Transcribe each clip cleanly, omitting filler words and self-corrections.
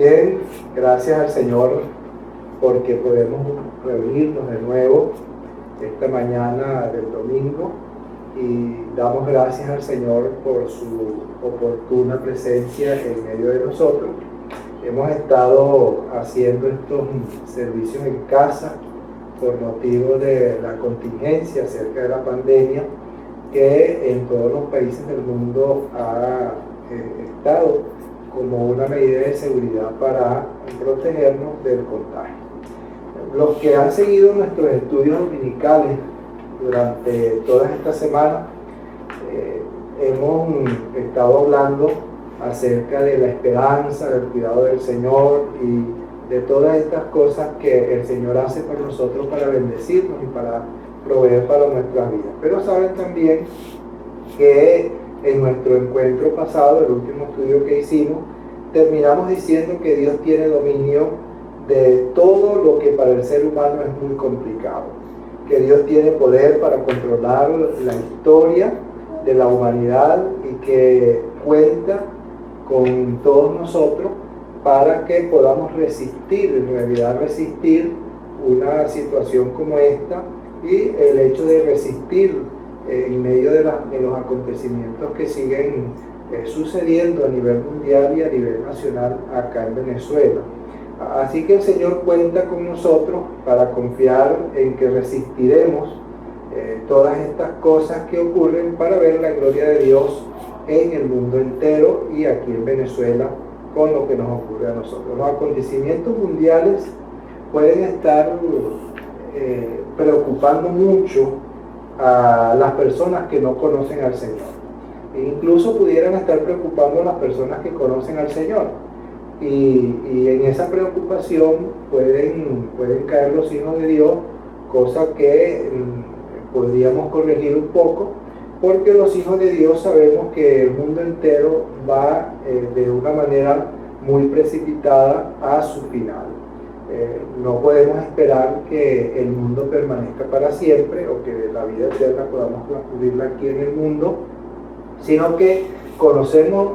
Bien, gracias al Señor porque podemos reunirnos de nuevo esta mañana del domingo y damos gracias al Señor por su oportuna presencia en medio de nosotros. Hemos estado haciendo estos servicios en casa por motivo de la contingencia acerca de la pandemia que en todos los países del mundo ha estado como una medida de seguridad para protegernos del contagio. Los que han seguido nuestros estudios dominicales durante todas estas semanas, hemos estado hablando acerca de la esperanza, del cuidado del Señor y de todas estas cosas que el Señor hace por nosotros para bendecirnos y para proveer para nuestras vidas. Pero saben también que en nuestro encuentro pasado, el último estudio que hicimos, terminamos diciendo que Dios tiene dominio de todo lo que para el ser humano es muy complicado, que Dios tiene poder para controlar la historia de la humanidad y que cuenta con todos nosotros para que podamos resistir, en realidad resistir una situación como esta y el hecho de resistir en medio de los acontecimientos que siguen sucediendo a nivel mundial y a nivel nacional acá en Venezuela. Así que el Señor cuenta con nosotros para confiar en que resistiremos todas estas cosas que ocurren para ver la gloria de Dios en el mundo entero y aquí en Venezuela con lo que nos ocurre a nosotros. Los acontecimientos mundiales pueden estar preocupando mucho a las personas que no conocen al Señor. E incluso pudieran estar preocupando a las personas que conocen al Señor. Y en esa preocupación pueden caer los hijos de Dios, cosa que podríamos corregir un poco, porque los hijos de Dios sabemos que el mundo entero va de una manera muy precipitada a su final. No podemos esperar que el mundo permanezca para siempre o que la vida eterna podamos transcurrirla aquí en el mundo, sino que conocemos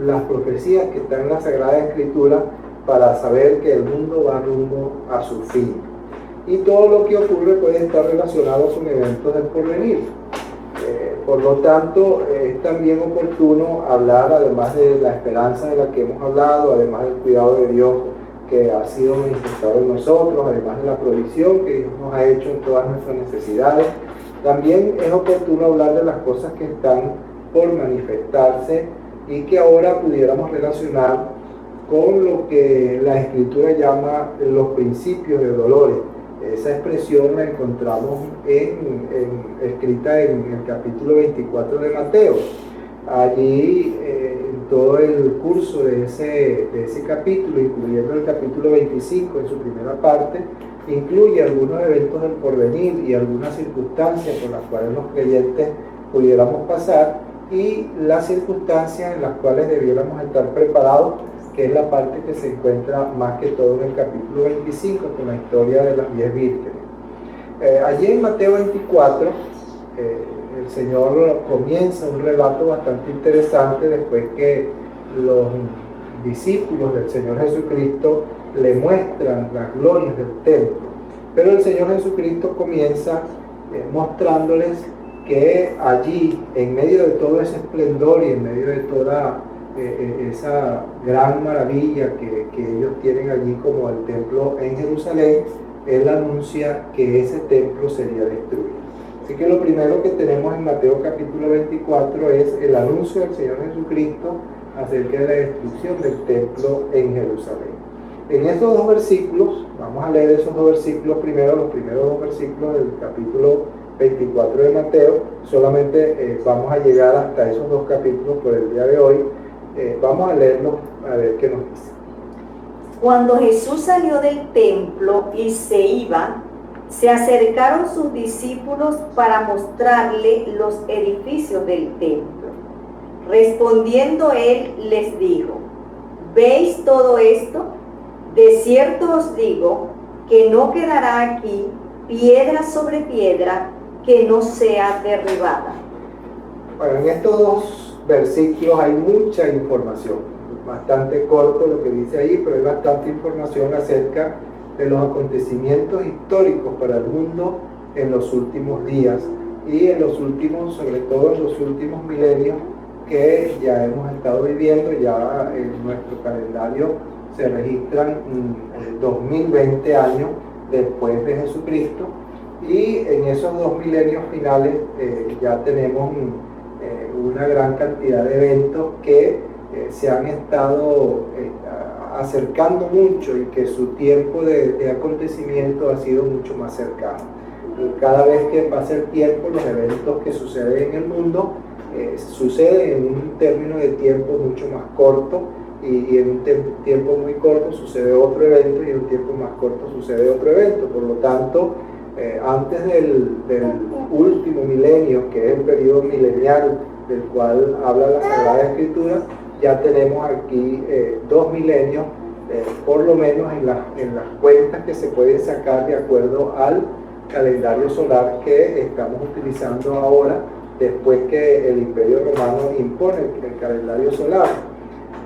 las profecías que están en la Sagrada Escritura para saber que el mundo va rumbo a su fin. Y todo lo que ocurre puede estar relacionado con eventos del porvenir. Por lo tanto, es también oportuno hablar, además de la esperanza de la que hemos hablado, además del cuidado de Dios que ha sido manifestado en nosotros, además de la provisión que Dios nos ha hecho en todas nuestras necesidades. También es oportuno hablar de las cosas que están por manifestarse y que ahora pudiéramos relacionar con lo que la Escritura llama los principios de dolores. Esa expresión la encontramos escrita en el capítulo 24 de Mateo. Allí, en todo el curso de ese capítulo, incluyendo el capítulo 25 en su primera parte, incluye algunos eventos del porvenir y algunas circunstancias por las cuales los creyentes pudiéramos pasar y las circunstancias en las cuales debiéramos estar preparados, que es la parte que se encuentra más que todo en el capítulo 25 con la historia de las 10 vírgenes. Allí en Mateo 24, el Señor comienza un relato bastante interesante después que los discípulos del Señor Jesucristo le muestran las glorias del templo. Pero el Señor Jesucristo comienza mostrándoles que allí, en medio de todo ese esplendor y en medio de toda esa gran maravilla que ellos tienen allí como el templo en Jerusalén, Él anuncia que ese templo sería destruido. Así que lo primero que tenemos en Mateo capítulo 24 es el anuncio del Señor Jesucristo acerca de la destrucción del templo en Jerusalén. En estos dos versículos, vamos a leer esos dos versículos primero, los primeros dos versículos del capítulo 24 de Mateo. Solamente vamos a llegar hasta esos dos capítulos por el día de hoy. Vamos a leerlos a ver qué nos dice. Cuando Jesús salió del templo y se iba, se acercaron sus discípulos para mostrarle los edificios del templo. Respondiendo él les dijo: ¿veis todo esto? De cierto os digo que no quedará aquí piedra sobre piedra que no sea derribada. Bueno, en estos dos versículos hay mucha información. bastante corto lo que dice ahí, pero hay bastante información acerca de los acontecimientos históricos para el mundo en los últimos días y en los últimos, sobre todo en los últimos milenios que ya hemos estado viviendo. Ya en nuestro calendario se registran 2020 años después de Jesucristo, y en esos 2 milenios finales ya tenemos una gran cantidad de eventos que se han estado acercando mucho y que su tiempo de acontecimiento ha sido mucho más cercano. Y cada vez que pasa el tiempo, los eventos que suceden en el mundo suceden en un término de tiempo mucho más corto, y en un tiempo muy corto sucede otro evento, y en un tiempo más corto sucede otro evento. Por lo tanto, antes del último milenio, que es el periodo milenial del cual habla la Sagrada Escritura, ya tenemos aquí 2 milenios, por lo menos en las cuentas que se pueden sacar de acuerdo al calendario solar que estamos utilizando ahora, después que el Imperio Romano impone el calendario solar.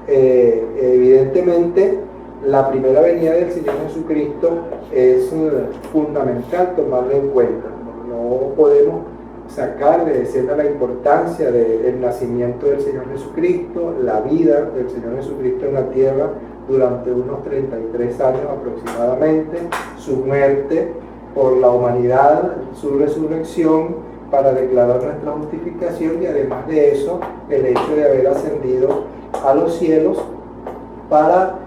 Evidentemente, la primera venida del Señor Jesucristo es fundamental tomarla en cuenta. No podemos sacar de escena la importancia del nacimiento del Señor Jesucristo, la vida del Señor Jesucristo en la tierra durante unos 33 años aproximadamente, su muerte por la humanidad, su resurrección para declarar nuestra justificación, y además de eso, el hecho de haber ascendido a los cielos para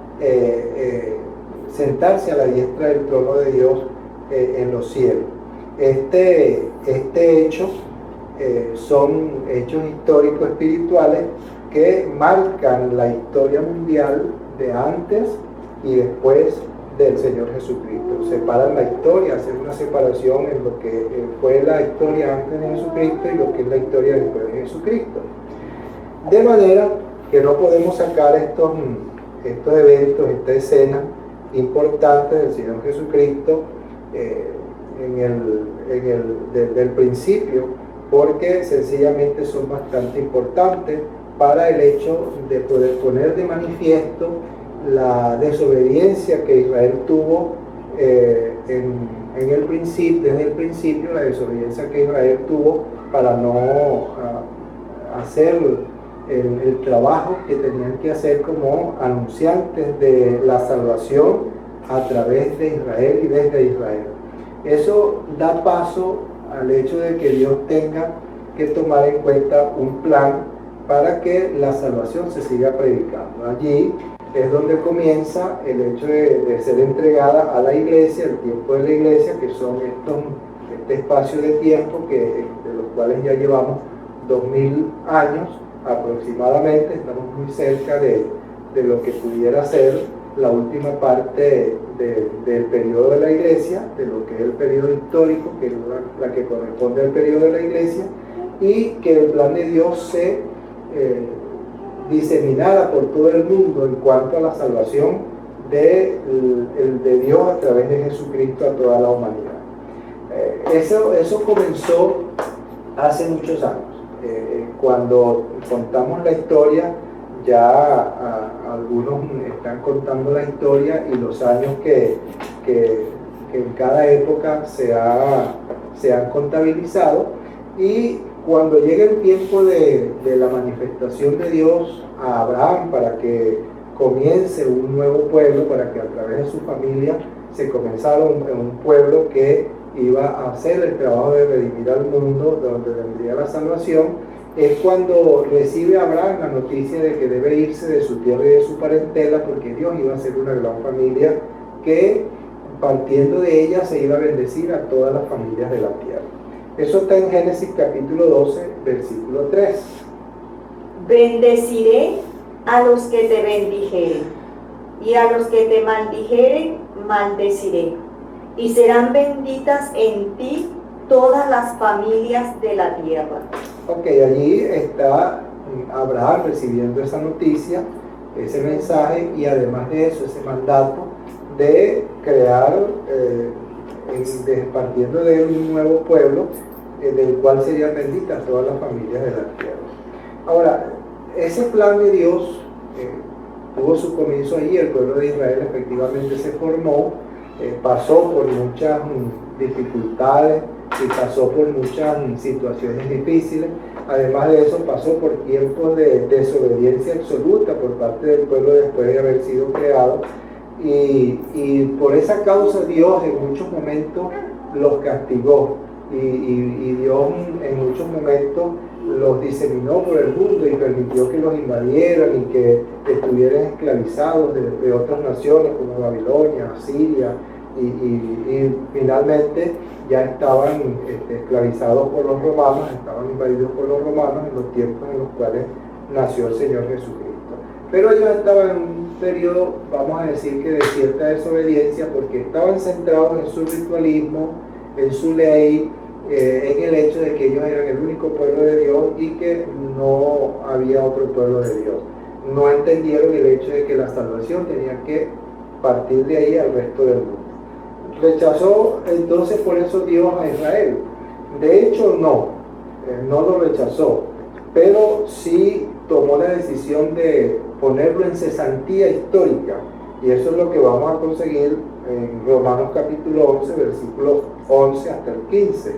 sentarse a la diestra del trono de Dios en los cielos. Este hecho son hechos históricos espirituales que marcan la historia mundial de antes y después del Señor Jesucristo. Separan la historia, hacen una separación en lo que fue la historia antes de Jesucristo y lo que es la historia después de Jesucristo. De manera que no podemos sacar estos eventos, esta escena importante del Señor Jesucristo desde el principio, porque sencillamente son bastante importantes para el hecho de poder poner de manifiesto la desobediencia que Israel tuvo desde el principio, la desobediencia que Israel tuvo para no hacer el trabajo que tenían que hacer como anunciantes de la salvación a través de Israel y desde Israel. Eso da paso al hecho de que Dios tenga que tomar en cuenta un plan para que la salvación se siga predicando. Allí es donde comienza el hecho de ser entregada a la iglesia, el tiempo de la iglesia, que son este espacio de tiempo de los cuales ya llevamos 2000 años aproximadamente. Estamos muy cerca de lo que pudiera ser la última parte del periodo de la iglesia, de lo que es el periodo histórico, que es la que corresponde al periodo de la iglesia, y que el plan de Dios se diseminara por todo el mundo en cuanto a la salvación de Dios a través de Jesucristo a toda la humanidad. Eso comenzó hace muchos años. Cuando contamos la historia, ya algunos están contando la historia y los años que en cada época se han contabilizado, y cuando llega el tiempo de la manifestación de Dios a Abraham para que comience un nuevo pueblo, para que a través de su familia se comenzara un pueblo que iba a hacer el trabajo de redimir al mundo, donde vendría la salvación, es cuando recibe Abraham la noticia de que debe irse de su tierra y de su parentela, porque Dios iba a hacer una gran familia que, partiendo de ella, se iba a bendecir a todas las familias de la tierra. Eso está en Génesis capítulo 12, versículo 3. Bendeciré a los que te bendijeren, y a los que te maldijeren, maldeciré. Y serán benditas en ti todas las familias de la tierra. Ok, allí está Abraham recibiendo esa noticia, ese mensaje, y además de eso, ese mandato de crear, partiendo de un nuevo pueblo, del cual serían benditas todas las familias de la tierra. Ahora, ese plan de Dios tuvo su comienzo allí. El pueblo de Israel efectivamente se formó, pasó por muchas dificultades y pasó por muchas situaciones difíciles. Además de eso, pasó por tiempos de desobediencia absoluta por parte del pueblo después de haber sido creado. Y por esa causa Dios en muchos momentos los castigó y Dios en muchos momentos los diseminó por el mundo y permitió que los invadieran y que estuvieran esclavizados de otras naciones como Babilonia, Asiria, y finalmente ya estaban esclavizados por los romanos, estaban invadidos por los romanos en los tiempos en los cuales nació el Señor Jesucristo. Pero ellos estaban en un periodo, vamos a decir que de cierta desobediencia, porque estaban centrados en su ritualismo, en su ley, en el hecho de que ellos eran el único pueblo de Dios y que no había otro pueblo de Dios. No entendieron el hecho de que la salvación tenía que partir de ahí al resto del mundo. Rechazó entonces por eso Dios a Israel. De hecho no lo rechazó, pero sí tomó la decisión de ponerlo en cesantía histórica, y eso es lo que vamos a conseguir en Romanos capítulo 11, versículos 11 hasta el 15.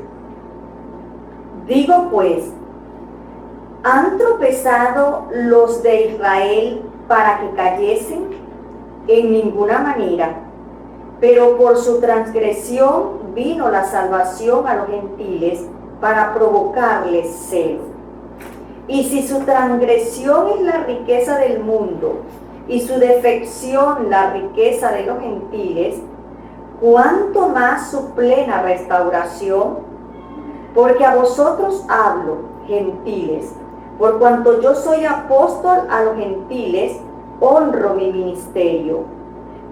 Digo pues, ¿han tropezado los de Israel para que cayesen? En ninguna manera, pero por su transgresión vino la salvación a los gentiles para provocarles celo. Y si su transgresión es la riqueza del mundo y su defección la riqueza de los gentiles, ¿cuánto más su plena restauración? Porque a vosotros hablo, gentiles, por cuanto yo soy apóstol a los gentiles, honro mi ministerio,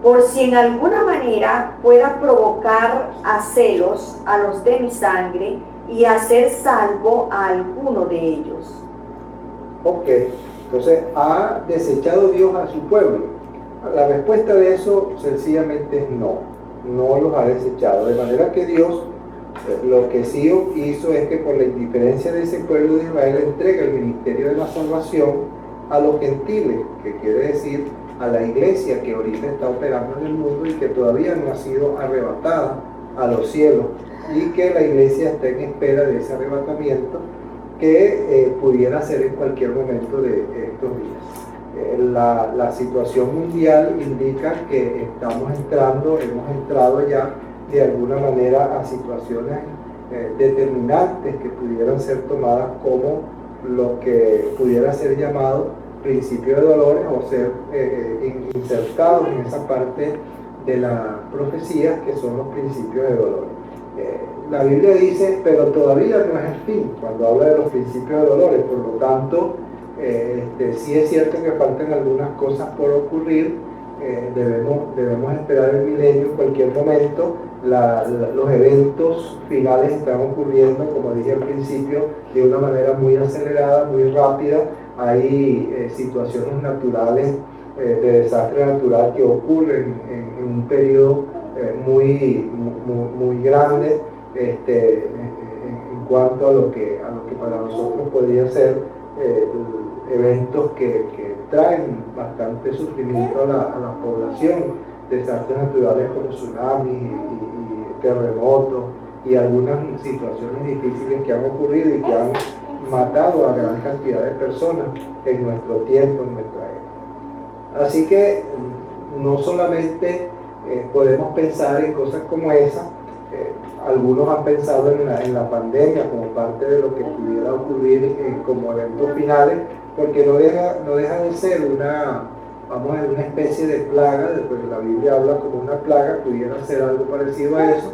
por si en alguna manera pueda provocar a celos a los de mi sangre y hacer salvo a alguno de ellos. Ok, entonces, ¿ha desechado Dios a su pueblo? La respuesta de eso sencillamente es no los ha desechado. De manera que Dios lo que sí hizo es que por la indiferencia de ese pueblo de Israel entrega el ministerio de la salvación a los gentiles, que quiere decir a la iglesia que ahorita está operando en el mundo y que todavía no ha sido arrebatada a los cielos, y que la iglesia está en espera de ese arrebatamiento que pudiera ser en cualquier momento de estos días. La situación mundial indica que hemos entrado ya de alguna manera a situaciones determinantes que pudieran ser tomadas como lo que pudiera ser llamado principio de dolores o ser insertados en esa parte de la profecía que son los principios de dolores. La Biblia dice, pero todavía no es el fin, cuando habla de los principios de dolores. Por lo tanto, sí es cierto que faltan algunas cosas por ocurrir. Debemos esperar el milenio en cualquier momento. Los eventos finales están ocurriendo, como dije al principio, de una manera muy acelerada, muy rápida. Hay situaciones naturales, de desastre natural que ocurren en un periodo muy grande en cuanto a lo que para nosotros podría ser eventos que traen bastante sufrimiento a la población, desastres naturales como tsunamis y terremotos y algunas situaciones difíciles que han ocurrido y que han matado a gran cantidad de personas en nuestro tiempo, en nuestra época. Así que no solamente podemos pensar en cosas como esa. Algunos han pensado en la pandemia como parte de lo que pudiera ocurrir como eventos finales, porque no deja de ser una especie de plaga. Después la Biblia habla como una plaga, pudiera ser algo parecido a eso,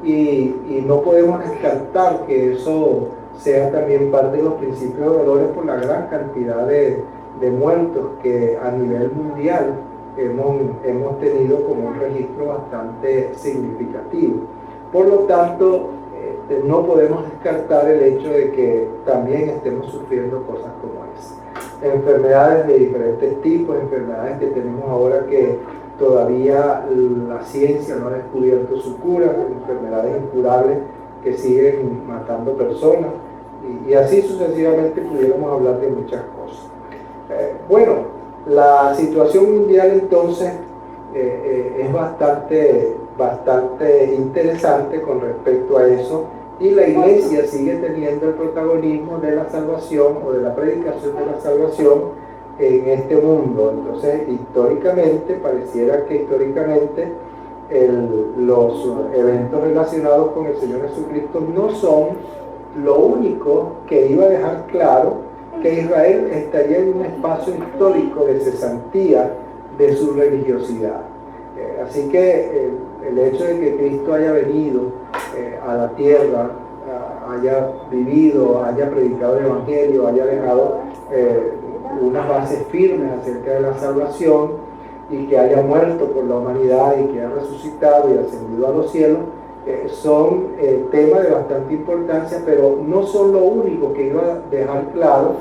y no podemos descartar que eso sea también parte de los principios de dolores por la gran cantidad de muertos que a nivel mundial hemos tenido como un registro bastante significativo. Por lo tanto, no podemos descartar el hecho de que también estemos sufriendo cosas como esas. Enfermedades de diferentes tipos, enfermedades que tenemos ahora que todavía la ciencia no ha descubierto su cura, enfermedades incurables que siguen matando personas, y así sucesivamente pudiéramos hablar de muchas cosas. Bueno, La situación mundial entonces es bastante interesante con respecto a eso, y la iglesia sigue teniendo el protagonismo de la salvación o de la predicación de la salvación en este mundo. Entonces, pareciera que históricamente los eventos relacionados con el Señor Jesucristo no son lo único que iba a dejar claro que Israel estaría en un espacio histórico de cesantía de su religiosidad. Así que el hecho de que Cristo haya venido a la tierra, haya vivido, haya predicado el Evangelio, haya dejado unas bases firmes acerca de la salvación, y que haya muerto por la humanidad y que haya resucitado y ascendido a los cielos, son temas de bastante importancia, pero no son lo único que iba a dejar claro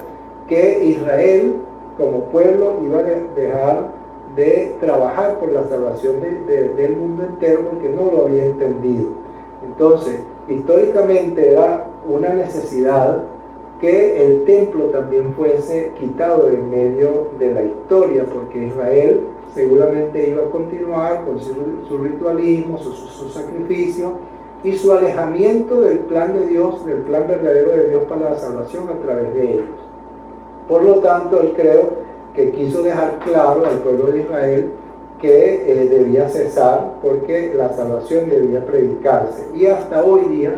que Israel como pueblo iba a dejar de trabajar por la salvación del mundo entero, porque no lo había entendido. Entonces, históricamente era una necesidad que el templo también fuese quitado en medio de la historia, porque Israel seguramente iba a continuar con su ritualismo, su sacrificio y su alejamiento del plan de Dios, del plan verdadero de Dios para la salvación a través de ellos. Por lo tanto, él creo que quiso dejar claro al pueblo de Israel que debía cesar, porque la salvación debía predicarse. Y hasta hoy día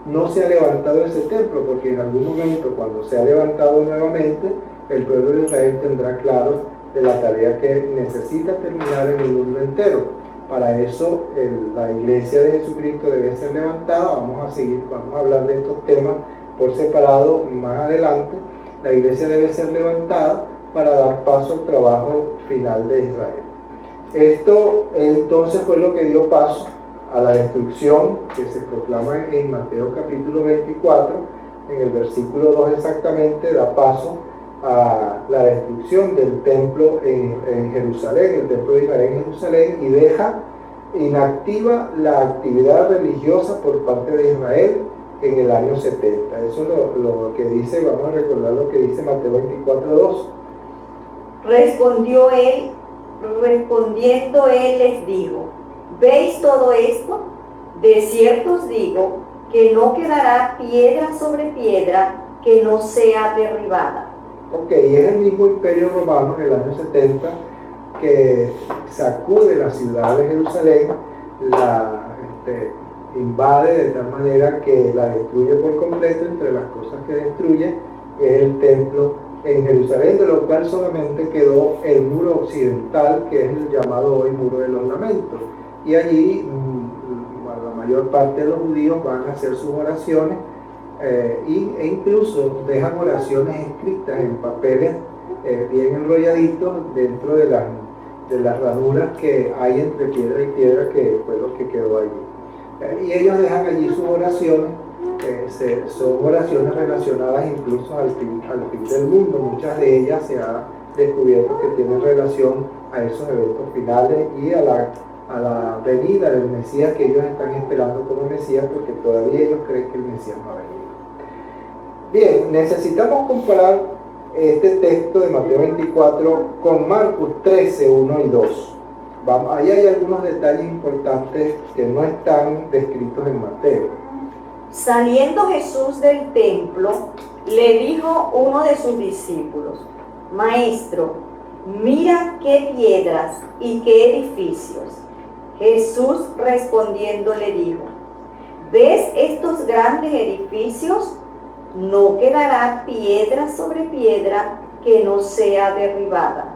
no se ha levantado ese templo, porque en algún momento, cuando se ha levantado nuevamente, el pueblo de Israel tendrá claro de la tarea que necesita terminar en el mundo entero. Para eso la iglesia de Jesucristo debe ser levantada. Vamos a hablar de estos temas por separado más adelante. La iglesia debe ser levantada para dar paso al trabajo final de Israel. Esto entonces fue lo que dio paso a la destrucción que se proclama en Mateo capítulo 24, en el versículo 2 exactamente, da paso a la destrucción del templo en Jerusalén, el templo de Israel en Jerusalén, y deja inactiva la actividad religiosa por parte de Israel en el año 70. Eso es lo que dice, vamos a recordar lo que dice Mateo 24:2. Respondiendo él les dijo: ¿veis todo esto? De cierto os digo que no quedará piedra sobre piedra que no sea derribada. Ok, y es el mismo imperio romano en el año 70 que sacude la ciudad de Jerusalén, la invade de tal manera que la destruye por completo. Entre las cosas que destruye es el templo en Jerusalén, de lo cual solamente quedó el muro occidental, que es el llamado hoy Muro de los Lamentos. Y allí la mayor parte de los judíos van a hacer sus oraciones, e incluso dejan oraciones escritas en papeles bien enrolladitos dentro de las ranuras que hay entre piedra y piedra, que fue lo que quedó allí. Y ellos dejan allí sus oraciones. Son oraciones relacionadas incluso al fin del mundo. Muchas de ellas se ha descubierto que tienen relación a esos eventos finales y a la venida del Mesías que ellos están esperando como Mesías, porque todavía ellos creen que el Mesías no ha venido. Bien, necesitamos comparar este texto de Mateo 24 con Marcos 13, 1 y 2. Ahí hay algunos detalles importantes que no están descritos en Mateo. Saliendo Jesús del templo, le dijo uno de sus discípulos: Maestro, mira qué piedras y qué edificios. Jesús respondiendo le dijo: ¿ves estos grandes edificios? No quedará piedra sobre piedra que no sea derribada.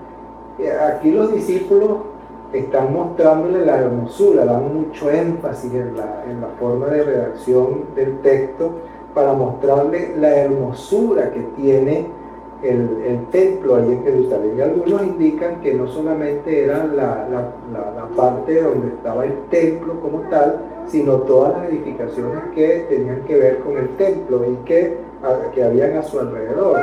Aquí los discípulos están mostrándole la hermosura, dan mucho énfasis en la forma de redacción del texto para mostrarle la hermosura que tiene el templo allí en Jerusalén. Y algunos indican que no solamente era la parte donde estaba el templo como tal, sino todas las edificaciones que tenían que ver con el templo y que habían a su alrededor.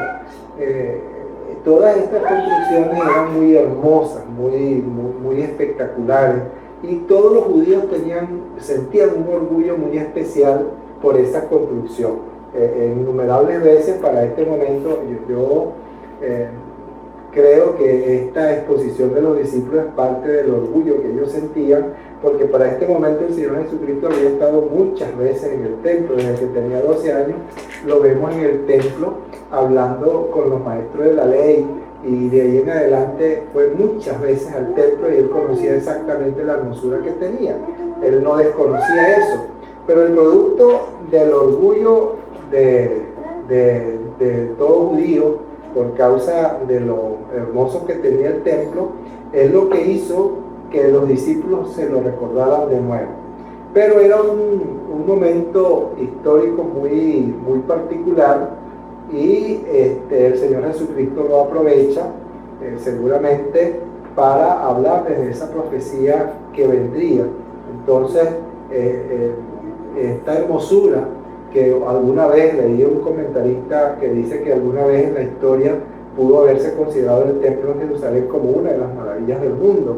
Todas estas construcciones eran muy hermosas, muy espectaculares, y todos los judíos sentían un orgullo muy especial por esa construcción. Innumerables veces para este momento yo creo que esta exposición de los discípulos es parte del orgullo que ellos sentían, porque para este momento el Señor Jesucristo había estado muchas veces en el templo. Desde que tenía 12 años lo vemos en el templo hablando con los maestros de la ley, y de ahí en adelante fue muchas veces al templo y él conocía exactamente la hermosura que tenía. Él no desconocía eso, pero el producto del orgullo de todo judío por causa de lo hermoso que tenía el templo es lo que hizo que los discípulos se lo recordaran de nuevo. Pero era un momento histórico muy particular, y el Señor Jesucristo lo aprovecha seguramente para hablar de esa profecía que vendría. Entonces, esta hermosura que alguna vez leí un comentarista que dice que alguna vez en la historia pudo haberse considerado el templo de Jerusalén como una de las maravillas del mundo,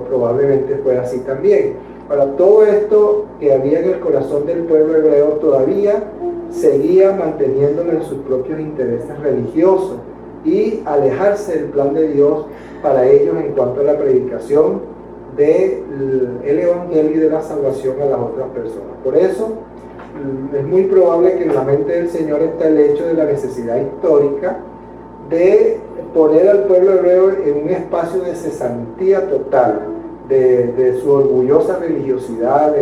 probablemente fue así también. Para todo esto que había en el corazón del pueblo hebreo todavía seguía manteniéndolo en sus propios intereses religiosos y alejarse del plan de Dios para ellos en cuanto a la predicación del evangelio y de la salvación a las otras personas. Por eso es muy probable que en la mente del Señor está el hecho de la necesidad histórica de poner al pueblo hebreo en un espacio de cesantía total de su orgullosa religiosidad,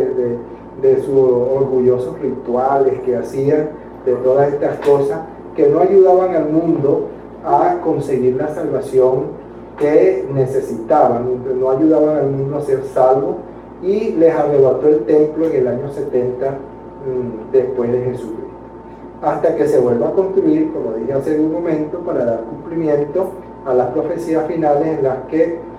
de sus orgullosos rituales que hacían, de todas estas cosas que no ayudaban al mundo a conseguir la salvación que necesitaban, no ayudaban al mundo a ser salvo, y les arrebató el templo en el año 70 después de Jesucristo, hasta que se vuelva a construir, como dije hace un momento, para dar cumplimiento a las profecías finales en las que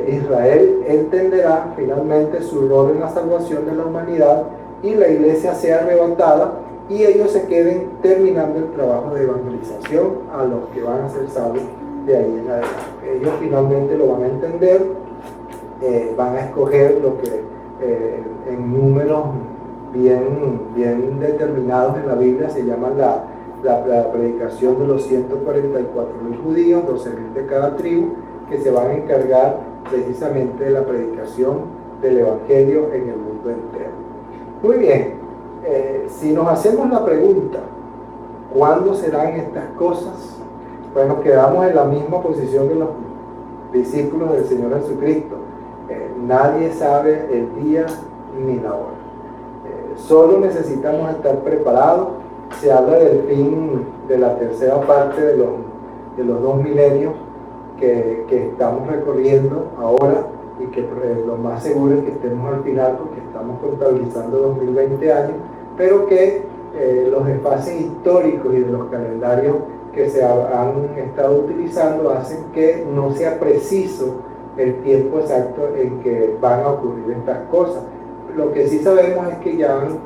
Israel entenderá finalmente su rol en la salvación de la humanidad y la iglesia sea arrebatada y ellos se queden terminando el trabajo de evangelización a los que van a ser salvos de ahí en adelante. Ellos finalmente lo van a entender, van a escoger lo que en números bien determinados en la Biblia se llama la predicación de los 144.000 judíos, 12.000 de cada tribu, que se van a encargar precisamente de la predicación del evangelio en el mundo entero. Muy bien, si nos hacemos la pregunta, ¿cuándo serán estas cosas? Bueno, quedamos en la misma posición de los discípulos del Señor Jesucristo. Nadie sabe el día ni la hora. Solo necesitamos estar preparados. Se habla del fin de la tercera parte de los 2 milenios que estamos recorriendo ahora, y que lo más seguro es que estemos al final porque estamos contabilizando 2020 años, pero que los desfases históricos y de los calendarios que se han estado utilizando hacen que no sea preciso el tiempo exacto en que van a ocurrir estas cosas. Lo que sí sabemos es que ya han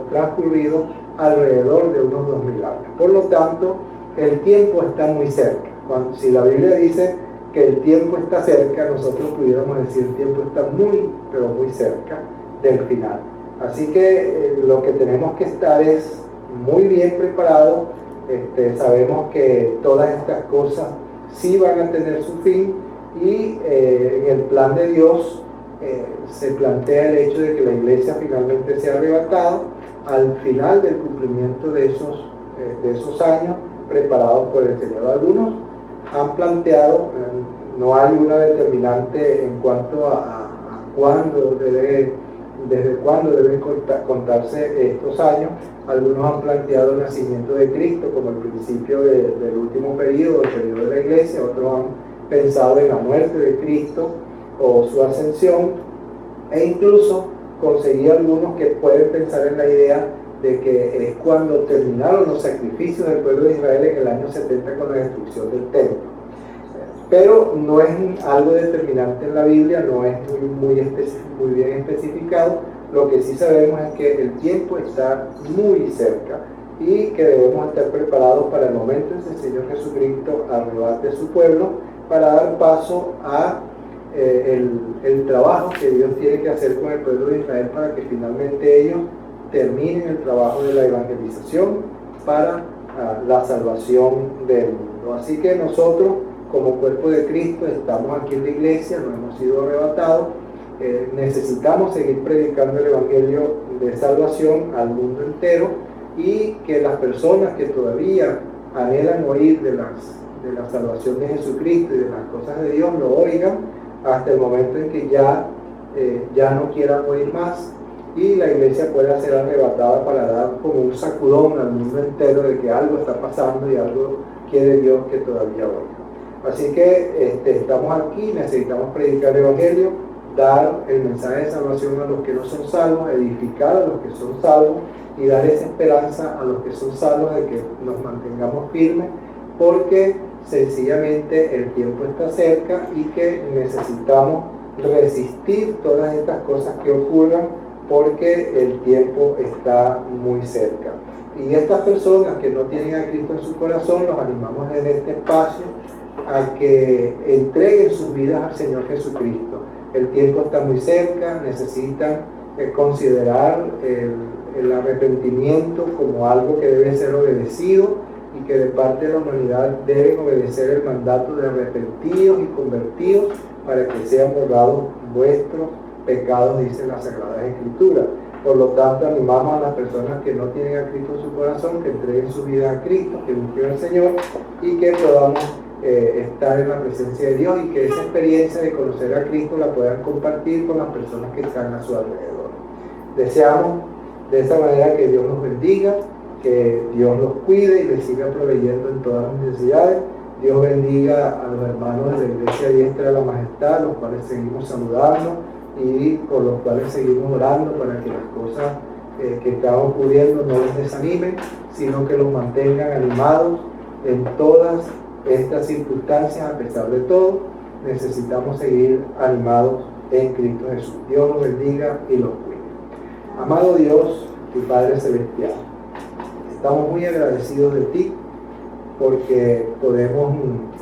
transcurrido alrededor de unos 2000 años. Por lo tanto, el tiempo está muy cerca. Si la Biblia dice que el tiempo está cerca, nosotros pudiéramos decir el tiempo está muy, pero muy cerca del final. Así que lo que tenemos que estar es muy bien preparados. Sabemos que todas estas cosas sí van a tener su fin, y en el plan de Dios se plantea el hecho de que la iglesia finalmente sea arrebatada al final del cumplimiento de esos años preparados por el Señor. Algunos han planteado, no hay una determinante en cuanto a cuándo desde cuándo deben contarse estos años. Algunos han planteado el nacimiento de Cristo como el principio del último periodo, el periodo de la iglesia. Otros han pensado en la muerte de Cristo o su ascensión, e incluso conseguí algunos que pueden pensar en la idea de que es cuando terminaron los sacrificios del pueblo de Israel en el año 70 con la destrucción del templo. Pero no es algo determinante en la Biblia, no es muy bien especificado. Lo que sí sabemos es que el tiempo está muy cerca y que debemos estar preparados para el momento en que el Señor Jesucristo arrebate su pueblo, para dar paso a el trabajo que Dios tiene que hacer con el pueblo de Israel para que finalmente ellos terminen el trabajo de la evangelización para la salvación del mundo. Así que nosotros, como cuerpo de Cristo, estamos aquí en la iglesia, no hemos sido arrebatados, necesitamos seguir predicando el Evangelio de salvación al mundo entero, y que las personas que todavía anhelan oír de la salvación de Jesucristo y de las cosas de Dios lo oigan hasta el momento en que ya no quieran oír más, y la iglesia pueda ser arrebatada para dar como un sacudón al mundo entero de que algo está pasando y algo quiere Dios que todavía oiga. Así que estamos aquí, necesitamos predicar el Evangelio, dar el mensaje de salvación a los que no son salvos, edificar a los que son salvos y dar esa esperanza a los que son salvos de que nos mantengamos firmes, porque sencillamente el tiempo está cerca y que necesitamos resistir todas estas cosas que ocurran, porque el tiempo está muy cerca. Y estas personas que no tienen a Cristo en su corazón, los animamos en este espacio a que entreguen sus vidas al Señor Jesucristo. El tiempo está muy cerca, necesitan considerar el arrepentimiento como algo que debe ser obedecido, y que de parte de la humanidad deben obedecer el mandato de arrepentidos y convertidos para que sean borrados vuestros pecados, dice la Sagrada Escritura. Por lo tanto, animamos a las personas que no tienen a Cristo en su corazón, que entreguen su vida a Cristo, que busquen al Señor, y que podamos estar en la presencia de Dios, y que esa experiencia de conocer a Cristo la puedan compartir con las personas que están a su alrededor. Deseamos de esta manera que Dios los bendiga, que Dios los cuide y les siga proveyendo en todas las necesidades. Dios bendiga a los hermanos de la Iglesia Diestra de la Majestad, los cuales seguimos saludando y por los cuales seguimos orando para que las cosas que están ocurriendo no les desanimen, sino que los mantengan animados en todas estas circunstancias. A pesar de todo, necesitamos seguir animados en Cristo Jesús. Dios los bendiga y los cuide. Amado Dios y Padre Celestial, estamos muy agradecidos de ti, porque podemos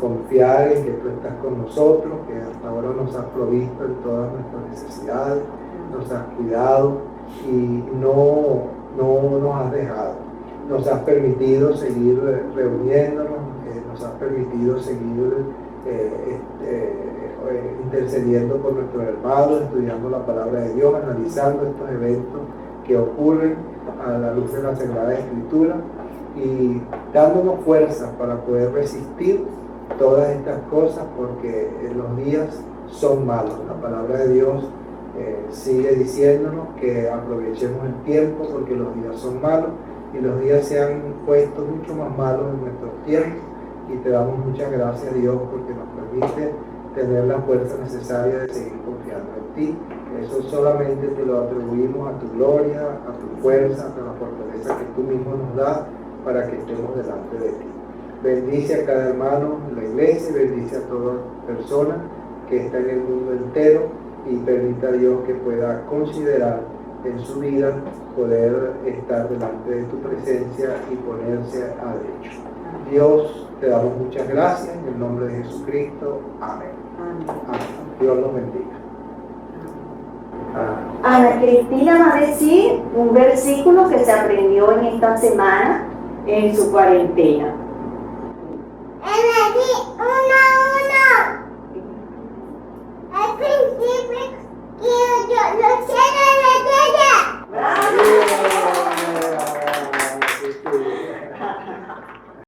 confiar en que tú estás con nosotros, que hasta ahora nos has provisto en todas nuestras necesidades, nos has cuidado y no nos has dejado. Nos has permitido seguir reuniéndonos, nos has permitido seguir intercediendo por nuestros hermanos, estudiando la palabra de Dios, analizando estos eventos que ocurren a la luz de la Sagrada Escritura, y dándonos fuerzas para poder resistir todas estas cosas, porque los días son malos. La palabra de Dios sigue diciéndonos que aprovechemos el tiempo, porque los días son malos, y los días se han puesto mucho más malos en nuestros tiempos, y te damos muchas gracias, Dios, porque nos permite tener la fuerza necesaria de seguir confiando en ti. Eso solamente te lo atribuimos a tu gloria, a tu fuerza, a la fortaleza que tú mismo nos das para que estemos delante de ti. Bendice a cada hermano en la iglesia, bendice a toda persona que está en el mundo entero, y permita a Dios que pueda considerar en su vida poder estar delante de tu presencia y ponerse a derecho. Dios, te damos muchas gracias en el nombre de Jesucristo. Amén. Amén. Dios los bendiga. Ana Cristina va a decir un versículo que se aprendió en esta semana en su cuarentena. Una